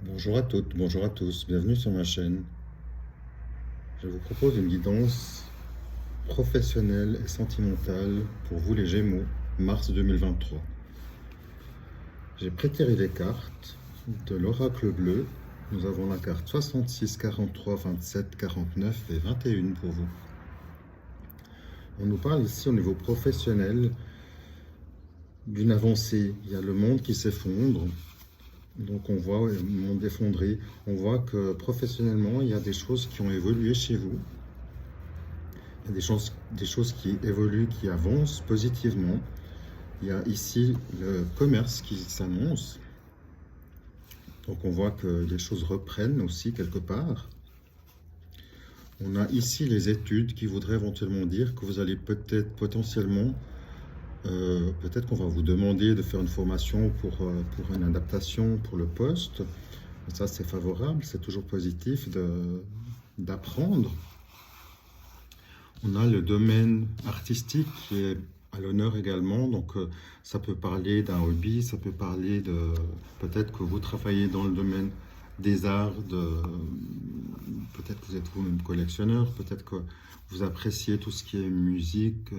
Bonjour à toutes, bonjour à tous, bienvenue sur ma chaîne. Je vous propose une guidance professionnelle et sentimentale pour vous les Gémeaux, mars 2023. J'ai prétiré les cartes de l'oracle bleu. Nous avons la carte 66, 43, 27, 49 et 21 pour vous. On nous parle ici au niveau professionnel d'une avancée. Il y a le monde qui s'effondre. Donc on voit le monde effondré. On voit que professionnellement, il y a des choses qui ont évolué chez vous. Il y a des choses qui évoluent, qui avancent positivement. Il y a ici le commerce qui s'annonce. Donc on voit que les choses reprennent aussi quelque part. On a ici les études qui voudraient éventuellement dire que vous allez peut-être potentiellement, peut-être qu'on va vous demander de faire une formation pour une adaptation pour le poste. Ça c'est favorable, c'est toujours positif d'apprendre. On a le domaine artistique qui est à l'honneur également, donc ça peut parler d'un hobby, ça peut parler de peut-être que vous travaillez dans le domaine des arts, peut-être que vous êtes vous-même collectionneur, peut-être que vous appréciez tout ce qui est musique,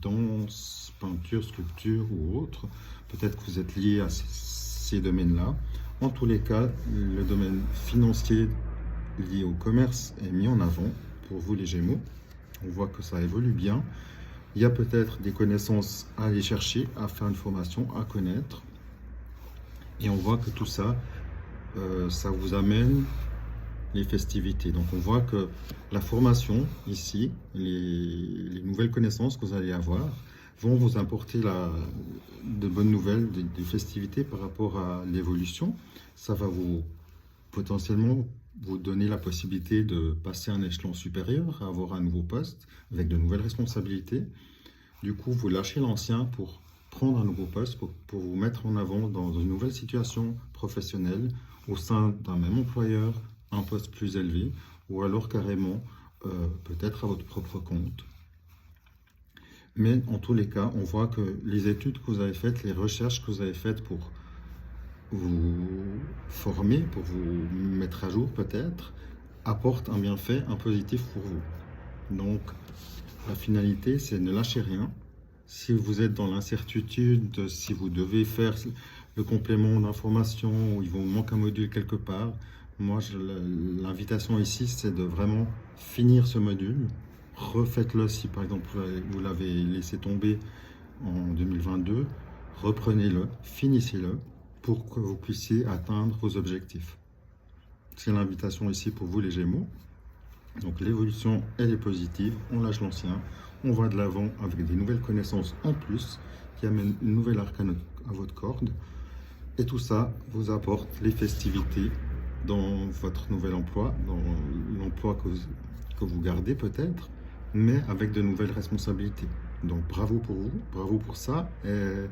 danse, peinture, sculpture ou autre, peut-être que vous êtes lié à ces domaines-là. En tous les cas, le domaine financier lié au commerce est mis en avant pour vous les Gémeaux. On voit que ça évolue bien. Il y a peut-être des connaissances à aller chercher, à faire une formation, à connaître. Et on voit que tout ça, ça vous amène les festivités. Donc on voit que la formation ici, les nouvelles connaissances que vous allez avoir, vont vous apporter de bonnes nouvelles, des festivités par rapport à l'évolution. Ça va vous potentiellement vous donner la possibilité de passer un échelon supérieur, à avoir un nouveau poste avec de nouvelles responsabilités. Du coup, vous lâchez l'ancien pour prendre un nouveau poste, pour vous mettre en avant dans une nouvelle situation professionnelle au sein d'un même employeur, un poste plus élevé, ou alors carrément peut-être à votre propre compte. Mais en tous les cas, on voit que les études que vous avez faites, les recherches que vous avez faites pour vous former, pour vous mettre à jour peut-être, apporte un bienfait, un positif pour vous. Donc, la finalité, c'est ne lâchez rien. Si vous êtes dans l'incertitude, si vous devez faire le complément d'information ou il vous manque un module quelque part, moi, l'invitation ici, c'est de vraiment finir ce module. Refaites-le si par exemple vous l'avez laissé tomber en 2022. Reprenez-le, finissez-le pour que vous puissiez atteindre vos objectifs. C'est l'invitation ici pour vous les Gémeaux. Donc l'évolution, elle est positive, on lâche l'ancien, on va de l'avant avec des nouvelles connaissances en plus qui amènent une nouvelle arc à votre corde. Et tout ça vous apporte les festivités dans votre nouvel emploi, dans l'emploi que vous gardez peut-être, mais avec de nouvelles responsabilités. Donc bravo pour vous, bravo pour ça, et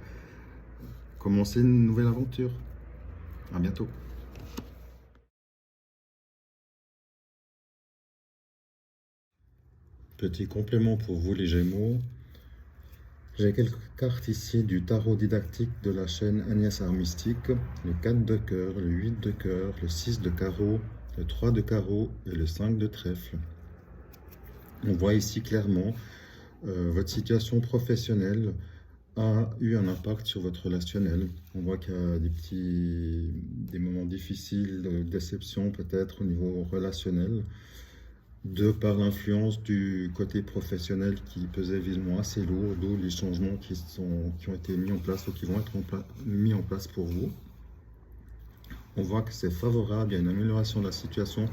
commencez une nouvelle aventure. À bientôt. Petit complément pour vous les Gémeaux. J'ai quelques cartes ici du tarot didactique de la chaîne Agnès Art Mystique. Le 4 de cœur, le 8 de cœur, le 6 de carreau, le 3 de carreau et le 5 de trèfle. On voit ici clairement votre situation professionnelle a eu un impact sur votre relationnel. On voit qu'il y a des moments difficiles, de déception peut-être au niveau relationnel, de par l'influence du côté professionnel qui pesait visiblement assez lourd, d'où les changements qui ont été mis en place ou qui vont être mis en place pour vous. On voit que c'est favorable, il y a une amélioration de la situation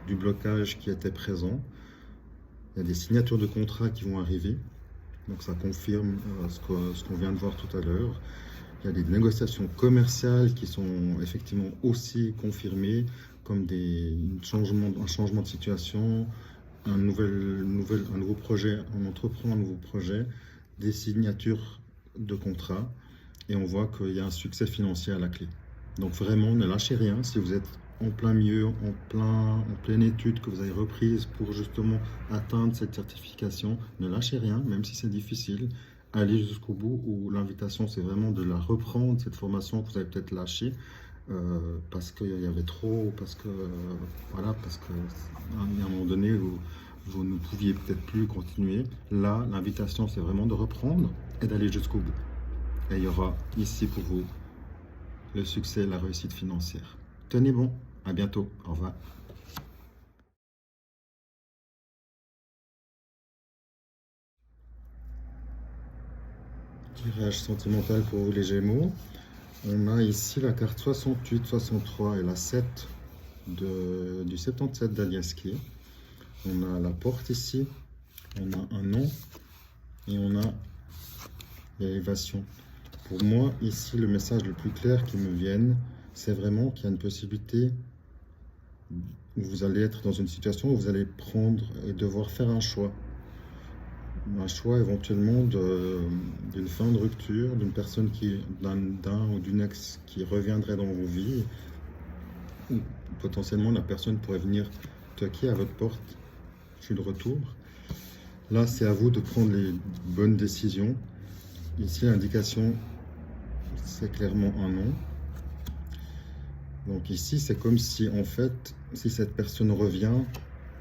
du blocage qui était présent. Il y a des signatures de contrats qui vont arriver, donc ça confirme ce qu'on vient de voir tout à l'heure. Il y a des négociations commerciales qui sont effectivement aussi confirmées, comme un changement de situation, un nouveau projet, on entreprend un nouveau projet, des signatures de contrats, et on voit qu'il y a un succès financier à la clé. Donc vraiment, ne lâchez rien. Si vous êtes en plein milieu, en pleine étude que vous avez reprise pour justement atteindre cette certification, ne lâchez rien, même si c'est difficile. Allez jusqu'au bout, où l'invitation, c'est vraiment de la reprendre, cette formation que vous avez peut-être lâchée, parce qu'il y avait trop, parce que voilà, parce que à un moment donné vous ne pouviez peut-être plus continuer. Là, l'invitation, c'est vraiment de reprendre et d'aller jusqu'au bout. Et il y aura ici pour vous le succès, la réussite financière. Tenez bon, à bientôt, au revoir. Tirage sentimental pour vous les Gémeaux. On a ici la carte 68, 63 et la 7 du 77 d'Aliaski. On a la porte ici, on a un nom et on a l'élévation. Pour moi, ici, le message le plus clair qui me vienne, c'est vraiment qu'il y a une possibilité où vous allez être dans une situation où vous allez prendre et devoir faire un choix. Un choix éventuellement d'une fin de rupture, d'une personne d'un ou d'une ex qui reviendrait dans vos vies, ou potentiellement la personne pourrait venir toquer à votre porte. Je suis de retour. Là, c'est à vous de prendre les bonnes décisions. Ici, l'indication, c'est clairement un non. Donc ici, c'est comme si, en fait, si cette personne revient,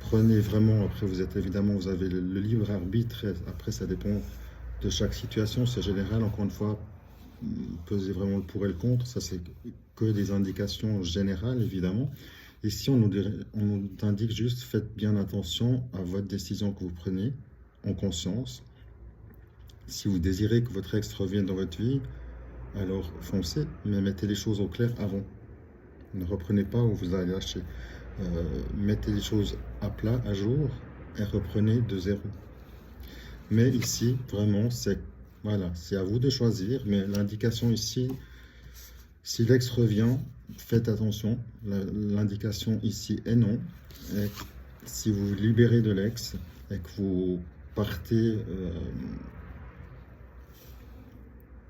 prenez vraiment, après vous êtes évidemment, vous avez le libre arbitre, et après ça dépend de chaque situation, c'est général, encore une fois, pesez vraiment le pour et le contre, ça c'est que des indications générales, évidemment. Ici, on nous indique juste, faites bien attention à votre décision que vous prenez, en conscience. Si vous désirez que votre ex revienne dans votre vie, alors foncez, mais mettez les choses au clair avant. Ne reprenez pas où vous allez lâcher. Mettez les choses à plat, à jour, et reprenez de zéro. Mais ici, vraiment, c'est voilà, c'est à vous de choisir. Mais l'indication ici, si l'ex revient, faites attention. L'indication ici est non. Et si vous vous libérez de l'ex et que vous partez,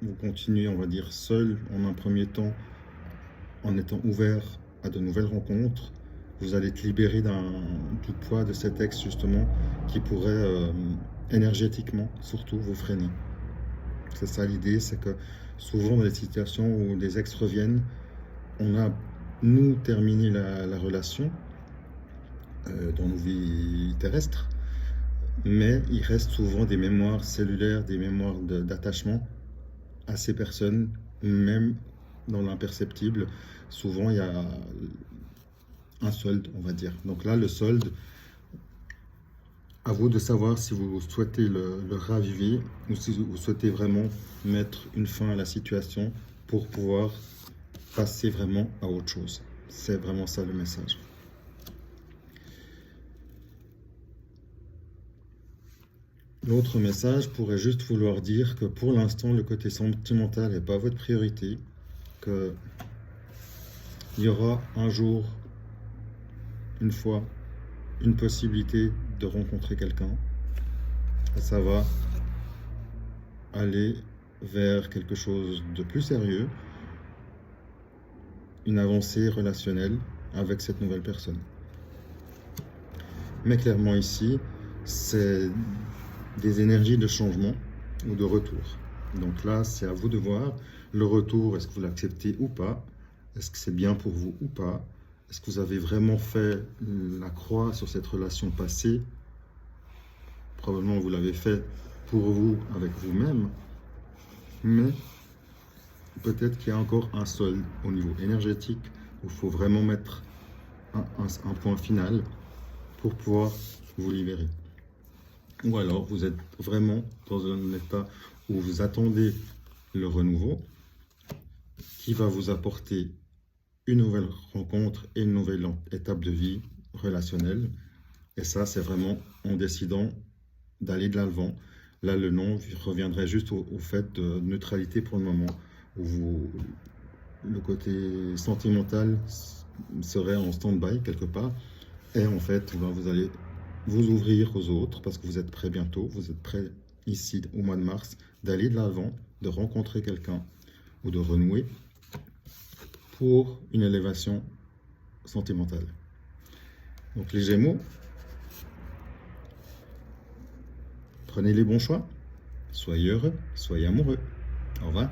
vous continuez, on va dire, seul en un premier temps, en étant ouvert à de nouvelles rencontres, vous allez être libéré du poids de cet ex justement qui pourrait énergétiquement surtout vous freiner. C'est ça l'idée, c'est que souvent dans les situations où des ex reviennent, on a nous terminé la relation dans nos vies terrestres, mais il reste souvent des mémoires cellulaires, des mémoires d'attachement à ces personnes, même dans l'imperceptible. Souvent il y a un solde, on va dire. Donc là, le solde, à vous de savoir si vous souhaitez le raviver ou si vous souhaitez vraiment mettre une fin à la situation pour pouvoir passer vraiment à autre chose. C'est vraiment ça le message. L'autre message pourrait juste vouloir dire que pour l'instant, le côté sentimental n'est pas votre priorité, qu'il y aura un jour, une fois, une possibilité de rencontrer quelqu'un. Et ça va aller vers quelque chose de plus sérieux, une avancée relationnelle avec cette nouvelle personne. Mais clairement ici, c'est des énergies de changement ou de retour. Donc là, c'est à vous de voir le retour, est-ce que vous l'acceptez ou pas, est-ce que c'est bien pour vous ou pas, est-ce que vous avez vraiment fait la croix sur cette relation passée? Probablement vous l'avez fait pour vous, avec vous-même, mais peut-être qu'il y a encore un solde au niveau énergétique où il faut vraiment mettre un point final pour pouvoir vous libérer. Ou alors vous êtes vraiment dans un état où vous attendez le renouveau qui va vous apporter une nouvelle rencontre et une nouvelle étape de vie relationnelle. Et ça, c'est vraiment en décidant d'aller de l'avant. Là, le non reviendrait juste au fait de neutralité pour le moment, où le côté sentimental serait en stand-by quelque part. Et en fait, vous allez vous ouvrir aux autres parce que vous êtes prêt bientôt, vous êtes prêt ici au mois de mars d'aller de l'avant, de rencontrer quelqu'un ou de renouer pour une élévation sentimentale. Donc les Gémeaux, prenez les bons choix, soyez heureux, soyez amoureux. Au revoir.